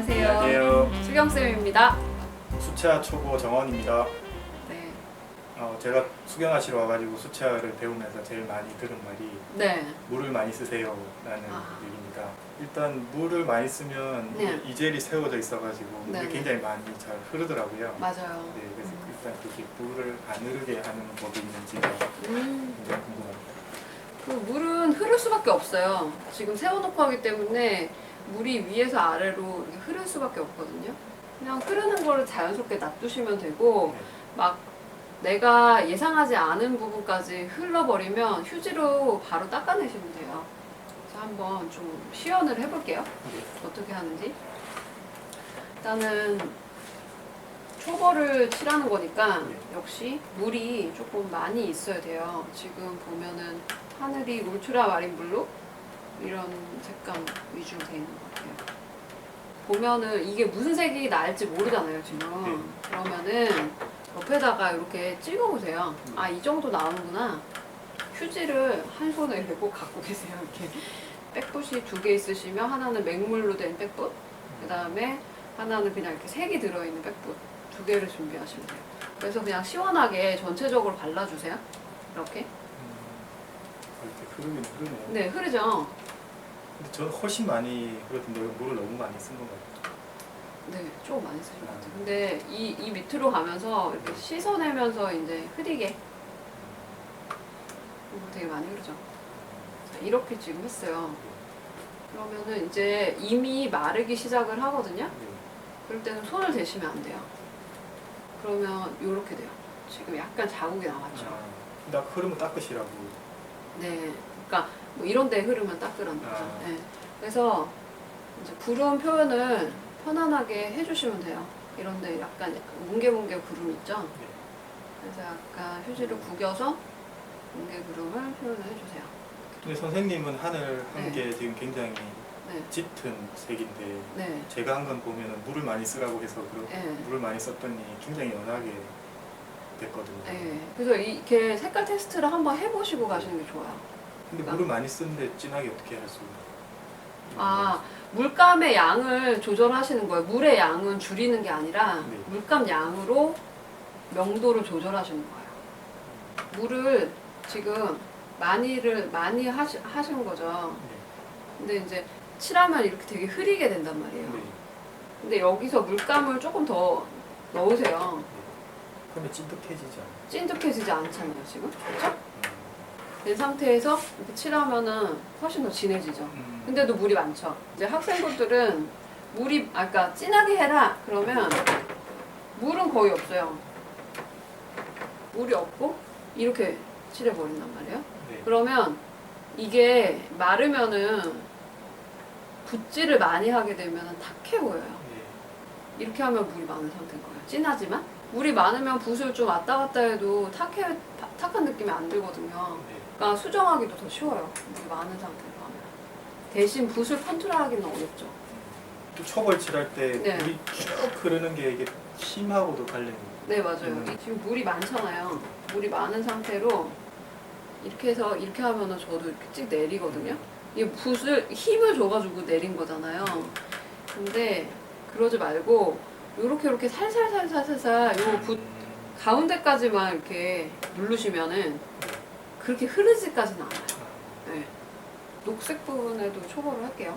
안녕하세요. 안녕하세요. 수경쌤입니다. 수채화 초보 정원입니다. 네. 제가 수경하시러 와가지고 수채화를 배우면서 제일 많이 들은 말이 네. 물을 많이 쓰세요 라는 얘기입니다. 일단 물을 많이 쓰면 네. 이젤이 세워져 있어가지고 네. 물이 굉장히 많이 잘 흐르더라고요. 맞아요. 네, 그래서 일단 그게 물을 안 흐르게 하는 법이 있는지가 굉장히 궁금합니다. 그 물은 흐를 수밖에 없어요. 지금 세워놓고 하기 때문에 물이 위에서 아래로 이렇게 흐를 수밖에 없거든요. 그냥 흐르는 거를 자연스럽게 놔두시면 되고 네. 막 내가 예상하지 않은 부분까지 흘러버리면 휴지로 바로 닦아내시면 돼요. 그래서 한번 좀 시연을 해볼게요. 네. 어떻게 하는지. 일단은 초벌을 칠하는 거니까 네. 역시 물이 조금 많이 있어야 돼요. 지금 보면은 하늘이 울트라 마린 블루 이런 색감 위주로 되어 있는 것 같아요. 보면은 이게 무슨 색이 나을지 모르잖아요 지금. 네. 그러면은 옆에다가 이렇게 찍어보세요. 아, 이 정도 나오는구나. 휴지를 한 손에 이렇게 꼭 갖고 계세요. 이렇게 백붓이 2개 있으시면 하나는 맹물로 된 백붓, 그 다음에 하나는 그냥 이렇게 색이 들어있는 백붓 2개를 준비하시면 돼요. 그래서 그냥 시원하게 전체적으로 발라주세요. 이렇게. 이렇게 흐르긴 흐르네요. 네, 흐르죠? 근데 저는 훨씬 많이 흐르던데 물을 너무 많이 쓴 것 같아요. 네, 조금 많이 쓰신 것 같아요. 근데 이 밑으로 가면서 이렇게 씻어내면서 이제 흐리게. 이거 되게 많이 흐르죠? 자, 이렇게 지금 했어요. 그러면은 이제 이미 마르기 시작을 하거든요? 네. 그럴 때는 손을 대시면 안 돼요. 그러면 이렇게 돼요. 지금 약간 자국이 나왔죠? 나 흐르면 닦으시라고. 네. 그러니까 뭐 이런 데 흐르면 닦으라는 거죠. 네. 그래서 이제 구름 표현을 편안하게 해주시면 돼요. 이런 데 약간 뭉게뭉게 구름 있죠? 네. 그래서 약간 휴지를 구겨서 뭉게 구름을 표현을 해주세요. 근데 선생님은 하늘 한 네. 게 지금 굉장히 네. 짙은 색인데 네. 제가 한 건 보면 물을 많이 쓰라고 해서 네. 물을 많이 썼더니 굉장히 연하게 됐거든요. 네. 그래서 이렇게 색깔 테스트를 한번 해보시고 가시는 게 좋아요. 근데 그러니까. 물을 많이 쓰는데 진하게 어떻게 할 수? 아, 물감의 양을 조절하시는 거예요. 물의 양은 줄이는 게 아니라 네. 물감 양으로 명도를 조절하시는 거예요. 물을 지금 많이 하신 거죠. 네. 근데 이제 칠하면 이렇게 되게 흐리게 된단 말이에요. 네. 근데 여기서 물감을 조금 더 넣으세요. 그러면 찐득해지지 않아요? 찐득해지지 않잖아요, 지금. 그렇죠? 된 상태에서 이렇게 칠하면은 훨씬 더 진해지죠. 근데도 물이 많죠. 이제 학생분들은 물이, 그러니까 진하게 해라 그러면 물은 거의 없어요. 물이 없고 이렇게 칠해버린단 말이에요. 네. 그러면 이게 마르면은 붓질을 많이 하게 되면 탁해 보여요. 네. 이렇게 하면 물이 많은 상태인 거예요. 진하지만 물이 많으면 붓을 좀 왔다 갔다 해도 탁한 느낌이 안 들거든요. 네. 그러니까 수정하기도 더 쉬워요. 물이 많은 상태로 하면. 대신 붓을 컨트롤하기는 어렵죠. 또 초벌 칠할 때 네. 물이 쭉 흐르는 게 이게 힘하고도 관련이. 네, 맞아요. 지금 물이 많잖아요. 물이 많은 상태로 이렇게 해서 이렇게 하면은 저도 이렇게 찍 내리거든요. 이게 붓을 힘을 줘가지고 내린 거잖아요. 근데 그러지 말고 요렇게 살살살살살살 요 붓 가운데까지만 이렇게 누르시면은 그렇게 흐르지까지는 않아요. 네. 녹색 부분에도 초벌을 할게요.